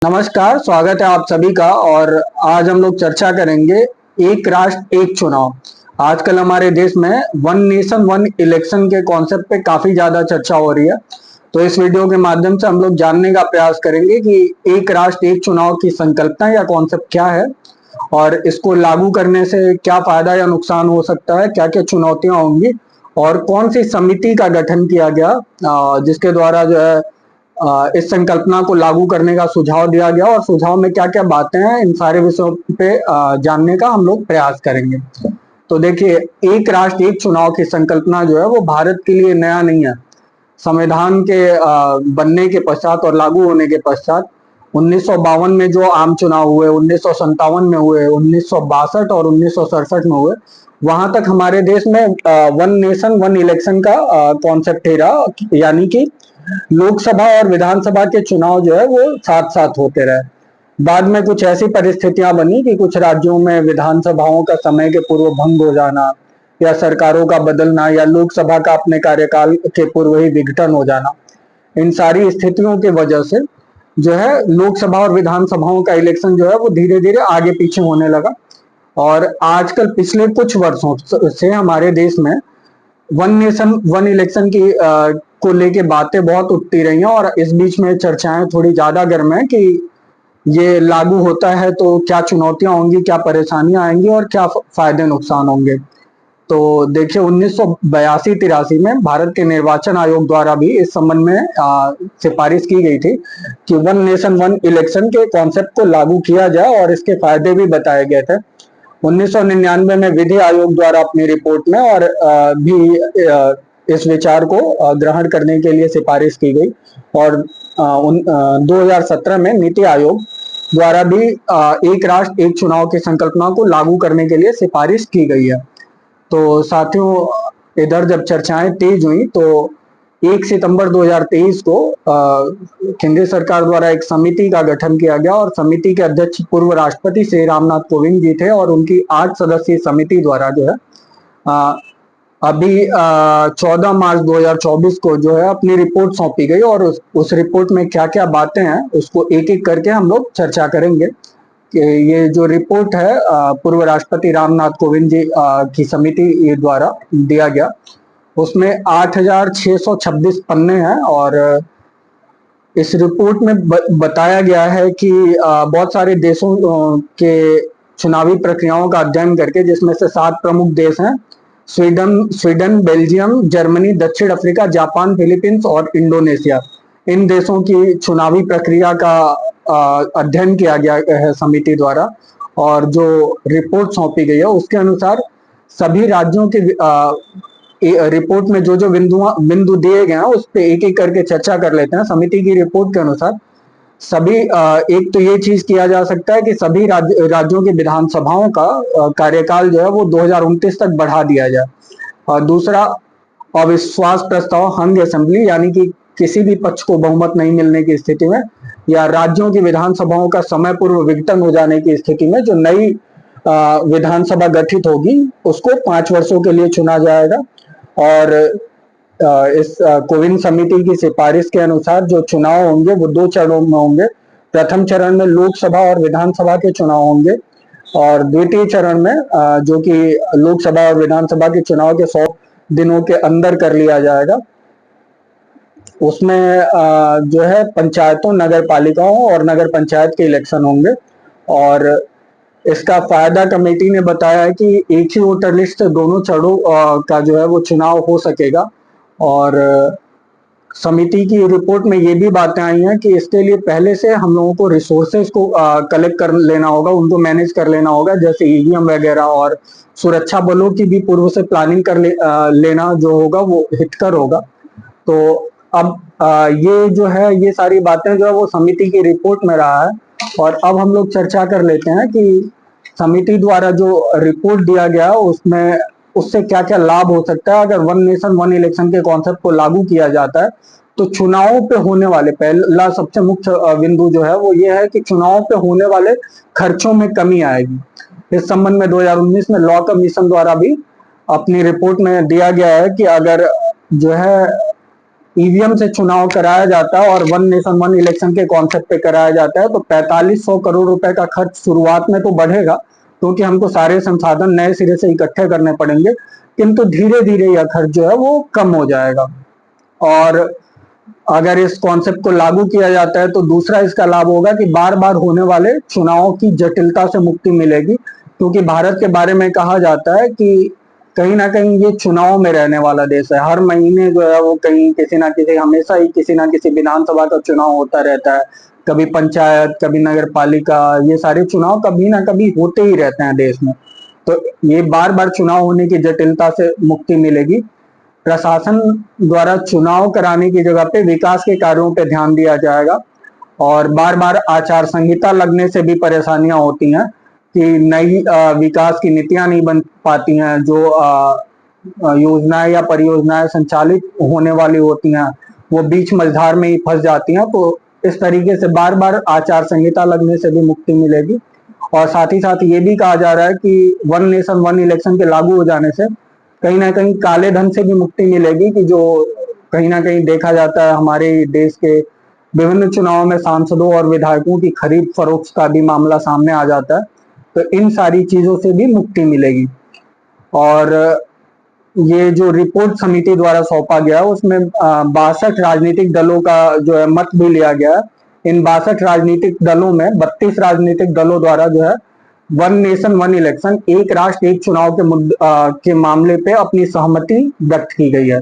नमस्कार, स्वागत है आप सभी का। और आज हम लोग चर्चा करेंगे एक राष्ट्र एक चुनाव। आजकल हमारे देश में वन नेशन वन इलेक्शन के कॉन्सेप्ट पे काफी ज्यादा चर्चा हो रही है। तो इस वीडियो के माध्यम से हम लोग जानने का प्रयास करेंगे कि एक राष्ट्र एक चुनाव की संकल्पना या कॉन्सेप्ट क्या है और इसको लागू करने से क्या फायदा या नुकसान हो सकता है, क्या क्या चुनौतियां होंगी और कौन सी समिति का गठन किया गया जिसके द्वारा जो है इस संकल्पना को लागू करने का सुझाव दिया गया और सुझाव में क्या क्या बातें हैं, इन सारे विषयों पे जानने का हम लोग प्रयास करेंगे। तो देखिए, एक राष्ट्र एक चुनाव की संकल्पना जो है वो भारत के लिए नया नहीं है। संविधान के बनने के पश्चात और लागू होने के पश्चात 1952 में जो आम चुनाव हुए, 1957 में हुए, 1962 और 1967 में हुए, वहां तक हमारे देश में वन नेशन वन इलेक्शन का कॉन्सेप्ट ही रहा, यानी कि लोकसभा और विधानसभा के चुनाव जो है वो साथ साथ होते रहे। बाद में कुछ ऐसी परिस्थितियां बनी कि कुछ राज्यों में विधानसभाओं का समय के पूर्व भंग हो जाना या सरकारों का बदलना या लोकसभा का अपने कार्यकाल के पूर्व ही विघटन हो जाना, इन सारी स्थितियों की वजह से जो है लोकसभा और विधानसभाओं का इलेक्शन जो है वो धीरे धीरे आगे पीछे होने लगा। और आजकल पिछले कुछ वर्षों से हमारे देश में वन नेशन वन इलेक्शन की को लेके बातें बहुत उठती रही हैं और इस बीच में चर्चाएं थोड़ी ज्यादा गर्म है कि ये लागू होता है तो क्या चुनौतियां होंगी, क्या परेशानियां आएंगी और क्या फायदे नुकसान होंगे। तो देखिए, 1982-83 में भारत के निर्वाचन आयोग द्वारा भी इस संबंध में सिफारिश की गई थी कि वन नेशन वन इलेक्शन के कॉन्सेप्ट को लागू किया जाए और इसके फायदे भी बताए गए थे। 1999 में विधि आयोग द्वारा अपनी रिपोर्ट में और भी इस विचार को ग्रहण करने के लिए सिफारिश की गई और 2017 में नीति आयोग द्वारा भी एक राष्ट्र एक चुनाव की संकल्पना को लागू करने के लिए सिफारिश की गई है। तो साथियों, इधर जब चर्चाएं तेज हुई तो 1 सितंबर 2023 को केंद्र सरकार द्वारा एक समिति का गठन किया गया और समिति के अध्यक्ष पूर्व राष्ट्रपति श्री रामनाथ कोविंद जी थे और उनकी 8 सदस्यीय समिति द्वारा जो है अभी 14 मार्च 2024 को जो है अपनी रिपोर्ट सौंपी गई और उस रिपोर्ट में क्या क्या बातें हैं उसको एक एक करके हम लोग चर्चा करेंगे कि ये जो रिपोर्ट है पूर्व राष्ट्रपति रामनाथ कोविंद जी की समिति द्वारा दिया गया, उसमें 8,626 पन्ने हैं और इस रिपोर्ट में बताया गया है कि बहुत सारे देशों के चुनावी प्रक्रियाओं का अध्ययन करके, जिसमें से 7 प्रमुख देश हैं, स्वीडन, बेल्जियम, जर्मनी, दक्षिण अफ्रीका, जापान, फिलीपींस और इंडोनेशिया। इन देशों की चुनावी प्रक्रिया का अध्ययन किया गया है समिति द्वारा और जो रिपोर्ट सौंपी गई है उसके अनुसार सभी राज्यों के रिपोर्ट में जो जो बिंदु दिए गए हैं उस पर एक एक करके चर्चा कर लेते हैं। समिति की रिपोर्ट के अनुसार सभी एक तो ये चीज किया जा सकता है कि सभी राज्यों की विधानसभाओं का कार्यकाल जो है वो 2029 तक बढ़ा दिया जाए। और दूसरा, अविश्वास प्रस्ताव हंग असेंबली, यानी कि किसी भी पक्ष को बहुमत नहीं मिलने की स्थिति में या राज्यों की विधानसभाओं का समय पूर्व विघटन हो जाने की स्थिति में जो नई विधानसभा गठित होगी उसको 5 वर्षों के लिए चुना जाएगा। और इस कोविंद समिति की सिफारिश के अनुसार जो चुनाव होंगे वो 2 चरणों में होंगे। प्रथम चरण में लोकसभा और विधानसभा के चुनाव होंगे और द्वितीय चरण में जो कि लोकसभा और विधानसभा के चुनाव के 100 दिनों के अंदर कर लिया जाएगा, उसमें जो है पंचायतों, नगर पालिकाओं और नगर पंचायत के इलेक्शन होंगे। और इसका फायदा कमेटी ने बताया है कि एक ही वोटर लिस्ट से दोनों चरणों का जो है वो चुनाव हो सकेगा। और समिति की रिपोर्ट में ये भी बातें आई हैं कि इसके लिए पहले से हम लोगों को रिसोर्सेज को कलेक्ट कर लेना होगा, उनको मैनेज कर लेना होगा, जैसे ईवीएम वगैरह, और सुरक्षा बलों की भी पूर्व से प्लानिंग कर लेना जो होगा वो हितकर होगा। तो अब ये जो है, ये सारी बातें जो है वो समिति की रिपोर्ट में रहा है। और अब हम लोग चर्चा कर लेते हैं कि समिति द्वारा जो रिपोर्ट दिया गया उसमें उससे क्या क्या लाभ हो सकता है अगर वन नेशन वन इलेक्शन के कॉन्सेप्ट को लागू किया जाता है। तो चुनावों पे होने वाले पहला सबसे मुख्य बिंदु जो है वो ये है कि चुनाव पे होने वाले खर्चों में कमी आएगी। इस संबंध में 2019 में लॉ कमीशन द्वारा भी अपनी रिपोर्ट में दिया गया है कि अगर जो है ईवीएम से चुनाव कराया जाता है और वन नेशन वन इलेक्शन के कॉन्सेप्ट पे कराया जाता है, तो 4500 करोड़ रुपए का खर्च शुरुआत में तो बढ़ेगा, क्योंकि हमको सारे संसाधन नए सिरे से इकट्ठे करने पड़ेंगे, किंतु धीरे धीरे यह खर्च जो है वो कम हो जाएगा। और अगर इस कॉन्सेप्ट को लागू किया जाता है तो दूसरा इसका लाभ होगा कि बार बार होने वाले चुनावों की जटिलता से मुक्ति मिलेगी, क्योंकि भारत के बारे में कहा जाता है कि कहीं ना कहीं ये चुनाव में रहने वाला देश है। हर महीने जो है वो कहीं किसी ना किसी, हमेशा ही किसी ना किसी विधानसभा का चुनाव होता रहता है, कभी पंचायत, कभी नगर पालिका, ये सारे चुनाव कभी ना कभी होते ही रहते हैं देश में। तो ये बार बार चुनाव होने की जटिलता से मुक्ति मिलेगी। प्रशासन द्वारा चुनाव कराने की जगह पे विकास के कार्यों पे ध्यान दिया जाएगा, और बार बार आचार संहिता लगने से भी परेशानियां होती हैं कि नई विकास की नीतियां नहीं बन पाती हैं, जो योजनाएं या परियोजनाएं संचालित होने वाली होती हैं वो बीच मझधार में ही फंस जाती हैं। तो इस तरीके से बार बार आचार संहिता लगने से भी मुक्ति मिलेगी। और साथ ही साथ ये भी कहा जा रहा है कि वन नेशन वन इलेक्शन के लागू हो जाने से कहीं ना कहीं काले धन से भी मुक्ति मिलेगी, कि जो कहीं ना कहीं देखा जाता है हमारे देश के विभिन्न चुनावों में सांसदों और विधायकों की खरीद फरोख्त का भी मामला सामने आ जाता है। तो इन सारी चीजों से भी मुक्ति मिलेगी। और ये जो रिपोर्ट समिति द्वारा सौंपा गया उसमें 62 राजनीतिक दलों का जो है मत भी लिया गया। इन 62 राजनीतिक दलों में 32 राजनीतिक दलों द्वारा जो है वन नेशन वन इलेक्शन, एक राष्ट्र एक चुनाव के मामले पे अपनी सहमति व्यक्त की गई है।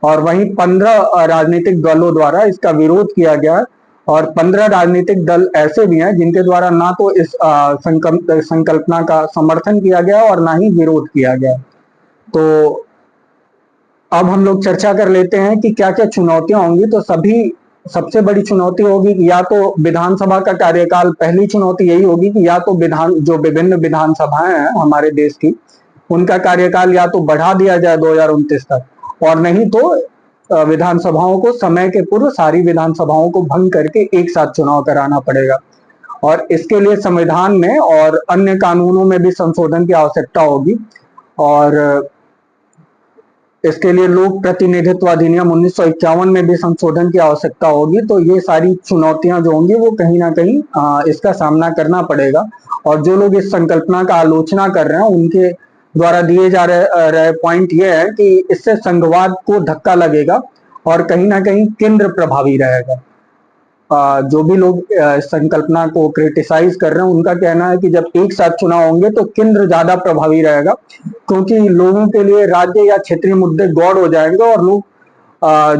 और वहीं 15 राजनीतिक दलों द्वारा इसका विरोध किया गया है, और 15 राजनीतिक दल ऐसे भी हैं जिनके द्वारा ना तो इस संकल्पना का समर्थन किया गया और ना ही विरोध किया गया। तो अब हम लोग चर्चा कर लेते हैं कि क्या क्या चुनौतियां होंगी। तो सबसे बड़ी चुनौती होगी कि या तो विधानसभा का कार्यकाल, पहली चुनौती यही होगी कि या तो विभिन्न विधानसभाएं हैं हमारे देश की, उनका कार्यकाल या तो बढ़ा दिया जाए 2029 तक, और नहीं तो विधानसभाओं को समय के पूर्व सारी विधानसभाओं को भंग करके एक साथ चुनाव कराना पड़ेगा। और इसके लिए संविधान में और अन्य कानूनों में भी संशोधन की आवश्यकता होगी। और इसके लिए लोक प्रतिनिधित्व अधिनियम 1951 में भी संशोधन की आवश्यकता होगी। तो ये सारी चुनौतियां जो होंगी वो कहीं ना कहीं इसका सामना करना पड़ेगा। और जो लोग इस संकल्पना का आलोचना कर रहे हैं उनके द्वारा दिए जा रहे पॉइंट ये है कि इससे संघवाद को धक्का लगेगा और कहीं ना कहीं केंद्र प्रभावी रहेगा। जो भी लोग संकल्पना को क्रिटिसाइज कर रहे हैं उनका कहना है कि जब एक साथ चुनाव होंगे तो केंद्र ज्यादा प्रभावी रहेगा, क्योंकि लोगों के लिए राज्य या क्षेत्रीय मुद्दे गौड़ हो जाएंगे और लोग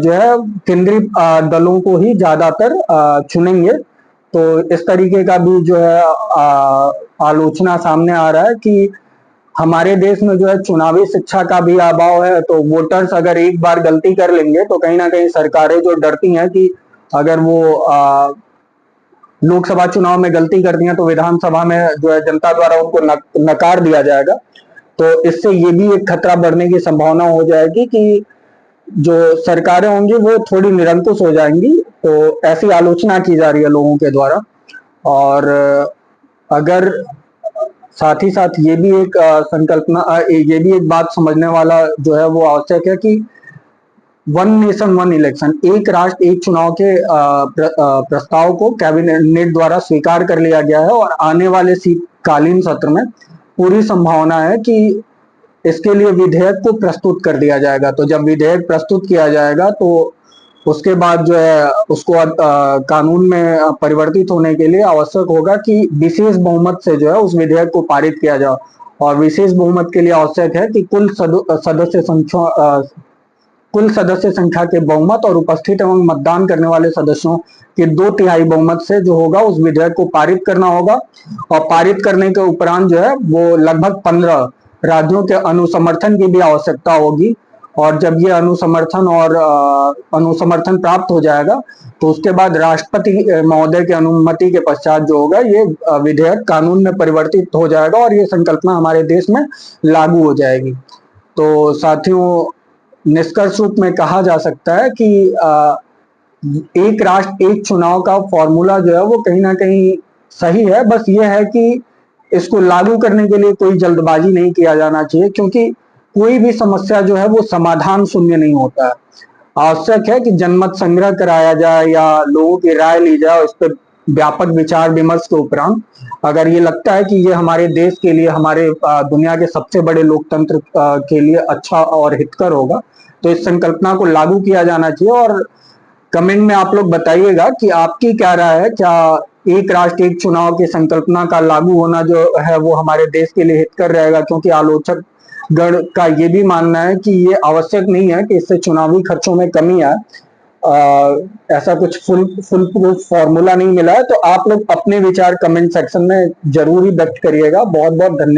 जो है केंद्रीय दलों को ही ज्यादातर चुनेंगे। तो इस तरीके का भी जो है आलोचना सामने आ रहा है कि हमारे देश में जो है चुनावी शिक्षा का भी अभाव है। तो वोटर्स अगर एक बार गलती कर लेंगे तो कहीं ना कहीं सरकारें जो डरती हैं कि अगर वो लोकसभा चुनाव में गलती कर दी है तो विधानसभा में जो है जनता द्वारा उनको नकार दिया जाएगा। तो इससे ये भी एक खतरा बढ़ने की संभावना हो जाएगी कि जो सरकारें होंगी वो थोड़ी निरंकुश हो जाएंगी। तो ऐसी आलोचना की जा रही है लोगों के द्वारा। और अगर साथ ही साथ ये भी एक संकल्पना, ये भी एक बात समझने वाला जो है वो आवश्यक है कि वन नेशन वन इलेक्शन, एक राष्ट्र एक चुनाव के प्रस्ताव को कैबिनेट द्वारा स्वीकार कर लिया गया है। और आने वाले शीतकालीन सत्र में पूरी संभावना है कि इसके लिए विधेयक को प्रस्तुत कर दिया जाएगा। तो जब विधेयक प्रस्तुत किया जाएगा तो उसके बाद जो है उसको कानून में परिवर्तित होने के लिए आवश्यक होगा कि विशेष बहुमत से जो है उस विधेयक को पारित किया जाए। और विशेष बहुमत के लिए आवश्यक है कि कुल सदस्य संख्या के बहुमत और उपस्थित एवं मतदान करने वाले सदस्यों के 2/3 बहुमत से जो होगा उस विधेयक को पारित करना होगा। और पारित करने के उपरांत जो है वो लगभग 15 राज्यों के अनुसमर्थन की भी आवश्यकता होगी। और जब ये अनुसमर्थन प्राप्त हो जाएगा तो उसके बाद राष्ट्रपति महोदय की अनुमति के पश्चात जो होगा ये विधेयक कानून में परिवर्तित हो जाएगा और ये संकल्पना हमारे देश में लागू हो जाएगी। तो साथियों, निष्कर्ष रूप में कहा जा सकता है कि एक राष्ट्र एक चुनाव का फॉर्मूला जो है वो कहीं ना कहीं सही है। बस ये है कि इसको लागू करने के लिए कोई जल्दबाजी नहीं किया जाना चाहिए, क्योंकि कोई भी समस्या जो है वो समाधान शून्य नहीं होता है। आवश्यक है कि जनमत संग्रह कराया जाए या लोगों की राय ली जाए, उस पर व्यापक विचार विमर्श के उपरांत अगर ये लगता है कि ये हमारे देश के लिए, हमारे दुनिया के सबसे बड़े लोकतंत्र के लिए अच्छा और हितकर होगा, तो इस संकल्पना को लागू किया जाना चाहिए। और कमेंट में आप लोग बताइएगा कि आपकी क्या राय है, क्या एक राष्ट्र एक चुनाव की संकल्पना का लागू होना जो है वो हमारे देश के लिए हितकर रहेगा, क्योंकि आलोचक गण का ये भी मानना है कि ये आवश्यक नहीं है कि इससे चुनावी खर्चों में कमी आए। ऐसा कुछ फुल प्रूफ फॉर्मूला नहीं मिला है। तो आप लोग अपने विचार कमेंट सेक्शन में जरूर ही व्यक्त करिएगा। बहुत बहुत धन्यवाद।